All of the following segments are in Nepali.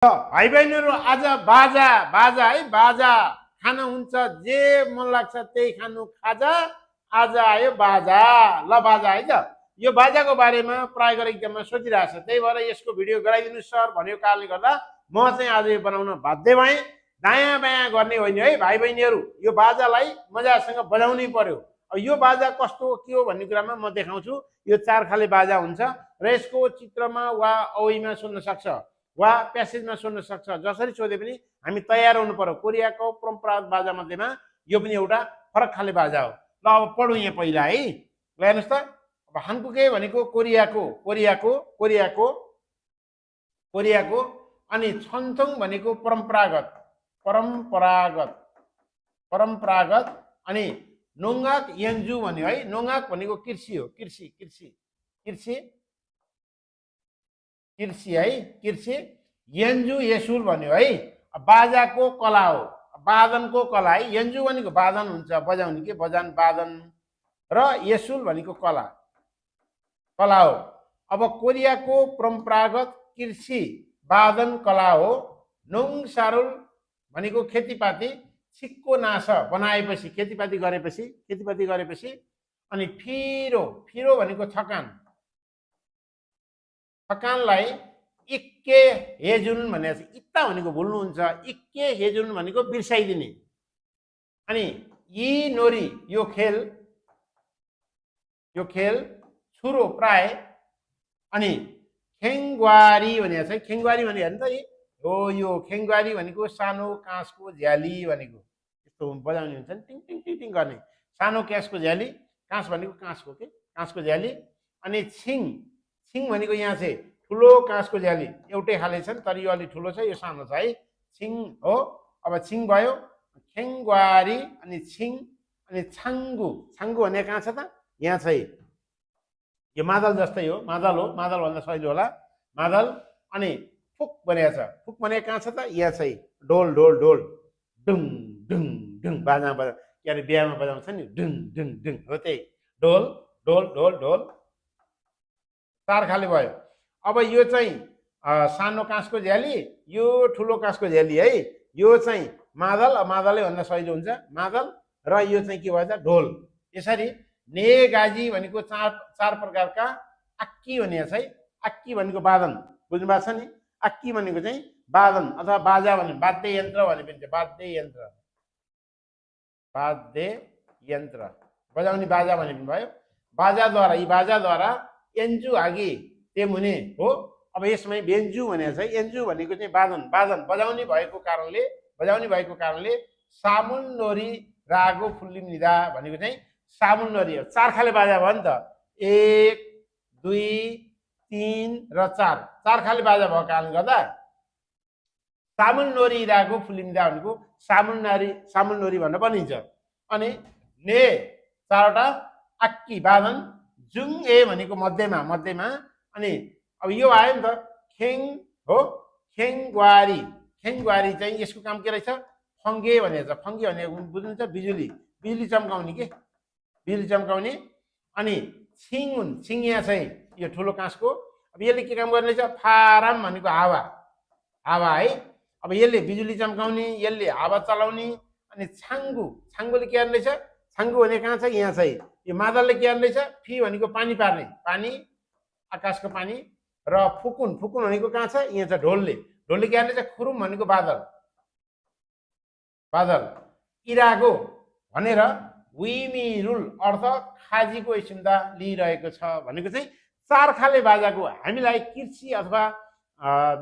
भाइ बहिनीहरू आज बाजा बाजा है बाजा खान हुन्छ जे मन लाग्छ त्यही खानु खाजा आज आयो बाजा ल बाजा है त यो बाजाको बारेमा प्राय गरेर एकदमै सोचिरहेको छ त्यही भएर यसको भिडियो गराइदिनु सर भनेको कारणले गर्दा म चाहिँ आज यो बनाउन बाध्य भएँ दायाँ बायाँ गर्ने होइन है भाइ बहिनीहरू यो बाजालाई मजासँग बजाउनै पर्यो अब यो बाजा कस्तो के हो भन्ने कुरामा म देखाउँछु यो चार खाले बाजा हुन्छ र यसको चित्रमा वा औहीमा सुन्न सक्छ वा प्यासेजमा सुन्न सक्छ जसरी सोधे पनि हामी तयार हुनु पर्यो कोरियाको परम्परागत बाजा मध्येमा यो पनि एउटा फरक खाले बाजा हो ल अब पढौँ यहाँ पहिला है ल हेर्नुहोस् त अब हानकुके भनेको कोरियाको कोरियाको कोरियाको कोरियाको अनि छन्थोङ भनेको परम्परागत परम्परागत परम्परागत अनि नोङ्गाक यन्जु भन्यो है नोङ्गाक भनेको कृषि हो कृषि कृषि कृषि कृषि है कृषि यन्जु यसुल भन्यो है बाजाको कला हो वादनको कला है यन्जु भनेको वादन हुन्छ बजाउने के बजान वादन र यसुल भनेको कला कला हो अब कोरियाको परम्परागत कृषि वादन कला हो नोङ सारुल भनेको खेतीपाती छिक्को नास बनाएपछि खेतीपाती गरेपछि अनि फिरो फिरो भनेको थकान थकानलाई इक्के हेजुन भनेको इत्ता भनेको भुल्नुहुन्छ इक्के हेजुन भनेको बिर्साइदिने अनि यी नोरी यो खेल छुरो प्राय अनि खेङ्गवारी भनेको छ खेङ्गवारी भने हेर्नु त हो यो खेङ्गवारी भनेको सानो काँसको झ्याली भनेको यस्तो बजाउने हुन्छ नि टिङ टिङ टिङ टिङ गर्ने सानो काँसको झ्याली काँस भनेको काँसको के काँसको झ्याली अनि छिङ छिङ भनेको यहाँ चाहिँ ठुलो काँसको झ्याली एउटै खाले छ नि तर यो अलि ठुलो छ यो सानो छ है छिङ हो अब छिङ भयो खेङ्गवारी अनि छिङ अनि छाङ्गु छाङ्गु भन्ने कहाँ छ त यहाँ छ यो मादल जस्तै हो मादल भन्दा सजिलो होला मादल अनि फुक भनेको छ फुक भनेको कहाँ छ त यहाँ छ ढोल ढोल ढोल डुङ डुङ डुङ बाजा बजा के अरे बिहामा बजाउँछ नि डुङ डुङ डुङ हो त्यही ढोल ढोल ढोल ढोल चार खाले भयो अब यो चाहिँ सानो काँसको झ्याली यो ठुलो काँसको झ्याली है यो चाहिँ मादल मादलै भन्दा सजिलो हुन्छ मादल र यो चाहिँ के भन्छ ढोल यसरी नेगाजी भनेको चार प्रकारका आक्की भनेको चाहिँ आक्की भनेको वादन बुझ्नु भएको छ नि आक्की भनेको चाहिँ वादन अथवा बाजा भने वाद्य यन्त्र भने पनि वाद्य यन्त्र बजाउने बाजा भने पनि भयो बाजाद्वारा यी बाजाद्वारा एन्जु आगी तेमुने हो अब यसमा बेन्जु भनेको छ एन्जु भनेको चाहिँ वादन वादन बजाउने भएको कारणले सामुन नोरी रागो फुल्लिमिदा भनेको चाहिँ सामुन नोरी हो चार खाले बाजा भयो नि त 1 2 3 र 4 चार खाले बाजा भएको कारणले गर्दा सामुन नोरी रागो फुल्लिमिदा भनेको सामुन नोरी भनेर भनिन्छ अनि ने चारवटा आक्की वादन जुङ ए भनेको मध्यमा अनि अब यो आयो नि त खेङ हो खेङ्गवारी चाहिँ यसको काम के रहेछ फङ्गे भनेको छ फङ्गे भनेको बुझ्नुहुन्छ बिजुली चम्काउने अनि छिङुन छिङ यहाँ चाहिँ यो ठुलो काँसको अब यसले के काम गर्ने रहेछ फाराम भनेको हावा है अब यसले बिजुली चम्काउने यसले हावा चलाउने अनि छाङ्गुले के गर्ने रहेछ छाङ्गु भनेको कहाँ छ यहाँ चाहिँ यो मादलले के गर्ने रहेछ फी भनेको पानी पार्ने पानी आकाशको पानी र फुकुन भनेको कहाँ छ यहाँ छ ढोलले के गर्ने रहेछ खुरुम भनेको बादल इरागो भनेर विमिरुल अर्थ खाजीको इसिमदा लिइरहेको छ भनेको चाहिँ चार खाले बाजाको हामीलाई कृषि अथवा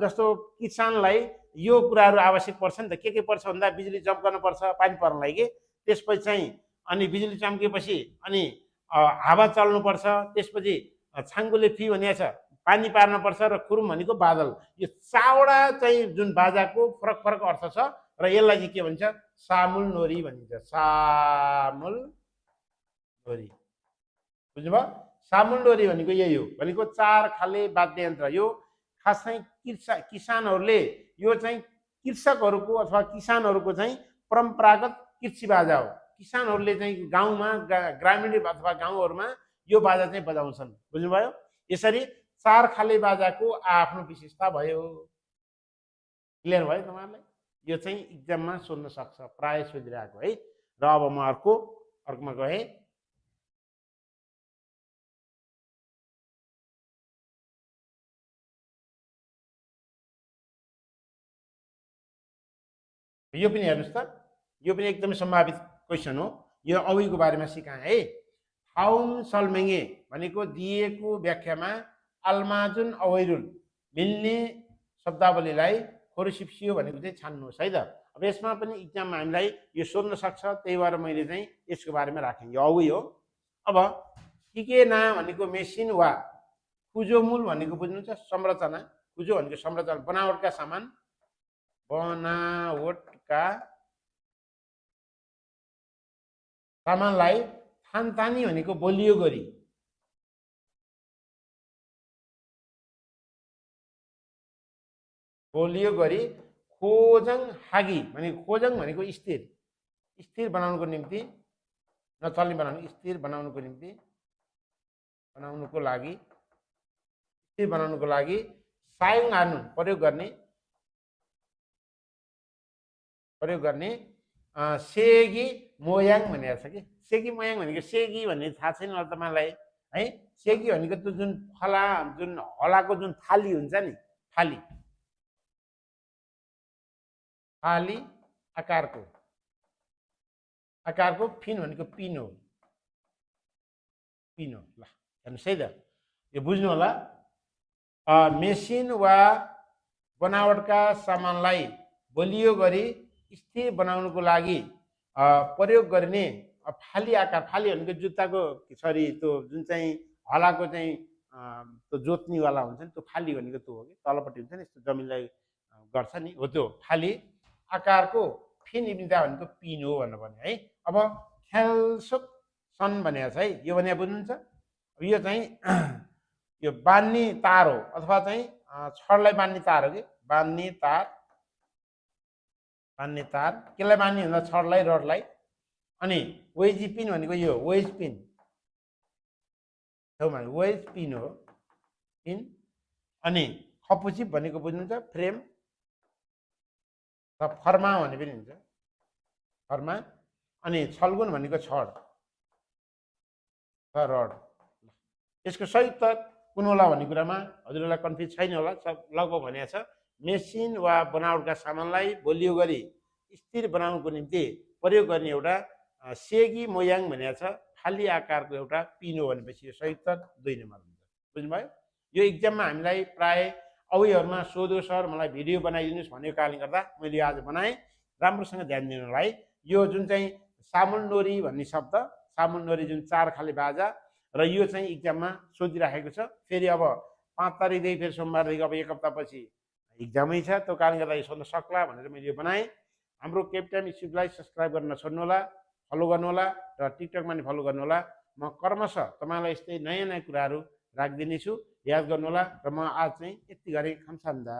जस्तो किसानलाई यो कुराहरू आवश्यक पर्छ नि त के पर्छ भन्दा बिजुली चम्काउनु पर्छ पानी पर्नलाई के त्यसपछि चाहिँ अनि बिजुली चम्केपछि अनि हावा चल्नुपर्छ त्यसपछि छाङ्गुले फी भनेको छ पानी पार्नुपर्छ र खुरुम भनेको बादल यो चारवटा चाहिँ जुन बाजाको फरक अर्थ छ र यसलाई चाहिँ के भन्छ सामुल नोरी भनिन्छ सामुल नोरी बुझ्नुभयो सामुल नोरी भनेको यही हो भनेको चार खाले वाद्य यन्त्र यो खास चाहिँ किसानहरूले यो चाहिँ कृषकहरूको अथवा किसानहरूको चाहिँ परम्परागत कृषि बाजा हो किसानहरूले चाहिँ गाउँमा ग्रामीण अथवा गाउँहरूमा यो बाजा चाहिँ बजाउँछन् बुझ्नुभयो यसरी चार खाले बाजाको आफ्नो विशेषता भयो। क्लियर भयो तपाईँहरूलाई? यो चाहिँ इक्जाममा सोध्न सक्छ, प्राय सोधिरहेको है। र अब म अर्कोमा गएँ। यो पनि हेर्नुहोस् त, यो पनि एकदमै सम्भावित क्वेसन हो। यो औवीको बारेमा सिकाएँ है। थाउम सल्मेङ्गे भनेको दिएको व्याख्यामा अल्माजुन अवैरुल मिल्ने शब्दावलीलाई फोरोसिप्सियो भनेको चाहिँ छान्नुहोस् है त। अब यसमा पनि इक्जाममा हामीलाई यो सोध्न सक्छ, त्यही भएर मैले चाहिँ यसको बारेमा राखेँ। यो औवी हो। अब किकेना भनेको मेसिन वा खुजोमूल भनेको बुझ्नुहुन्छ संरचना, खुजो भनेको संरचना, बनावटका सामान, बनावटका सामानलाई थानतानी भनेको बलियो गरी, खोजङ हागी भनेको खोजङ भनेको स्थिर बनाउनुको निम्ति, नचल्ने बनाउनु, स्थिर बनाउनुको निम्ति, स्थिर बनाउनुको लागि सायङ आनुन प्रयोग गर्ने सेगी मोयाङ भनेको छ कि। सेगी मोयाङ भनेको सेगी भन्ने थाहा छैन होला तपाईँलाई है। सेगी भनेको त्यो जुन हलाको जुन थाली हुन्छ नि, थाली आकारको फिन भनेको पिनो ल, हेर्नुहोस् है त, यो बुझ्नु होला। मेसिन वा बनावटका सामानलाई बलियो गरी स्थिर बनाउनुको लागि प्रयोग गर्ने फाली आकार, फाली भनेको जुत्ताको सरी त्यो जुन चाहिँ हलाको चाहिँ त्यो जोत्नेवाला हुन्छ नि, त्यो फाली भनेको त्यो हो कि, तलपट्टि हुन्छ नि यस्तो जमिनलाई गर्छ नि, हो त्यो फाली आकारको फिन इब्निदा भनेको पिन हो भन्नु पर्ने है। अब ख्यालसुक सन भनेको छ है, यो भने बुझ्नुहुन्छ। यो चाहिँ यो बान्ने तार हो, अथवा चाहिँ छडलाई बान्ने तार हो कि, बान्ने तार केलाई बान्ने भन्दा छडलाई, रडलाई। अनि वेज पिन भनेको यो वेज पिन हो, पिन। अनि खपुचिप भनेको बुझ्नुहुन्छ फ्रेम, फर्मा भने पनि हुन्छ, फर्मा। अनि छल्गुन भनेको छड, रड। यसको सही उत्तर कुन होला भन्ने कुरामा हजुरहरूलाई कन्फ्युज छैन होला, सब लगभग भनेको छ। मेसिन वा बनावटका सामानलाई बलियो गरी स्थिर बनाउनुको निम्ति प्रयोग गर्ने एउटा सेगी मोयाङ भनेको छ, फाली आकारको एउटा पिनो भनेपछि यो सही उत्तर 2 नम्बर हुन्छ। बुझ्नुभयो? यो इक्जाममा हामीलाई प्राय औवीहरूमा सोध्यो सर मलाई भिडियो बनाइदिनुहोस् भनेको कारणले गर्दा मैले आज बनाएँ। राम्रोसँग ध्यान दिनु होला है। यो जुन चाहिँ सामुलनोरी भन्ने शब्द, सामुलनोरी जुन 4 खाले बाजा, र यो चाहिँ इक्जाममा सोधिराखेको छ। फेरि अब 5 तारिकदेखि फेरि सोमबारदेखि अब 1 हप्तापछि इक्जामै छ, त्यो कारणले गर्दा यो सोध्न सक्ला भनेर मैले यो बनाएँ। हाम्रो केपटाइम स्कुललाई सब्सक्राइब गर्न नछोड्नु होला, फलो गर्नु होला, र टिकटकमा नि फलो गर्नु होला। म क्रमशः तपाईँलाई यस्तै नयाँ कुराहरू राखिदिनेछु, याद गर्नु होला। र म आज चाहिँ यति गरेँ, खम्साम्दा।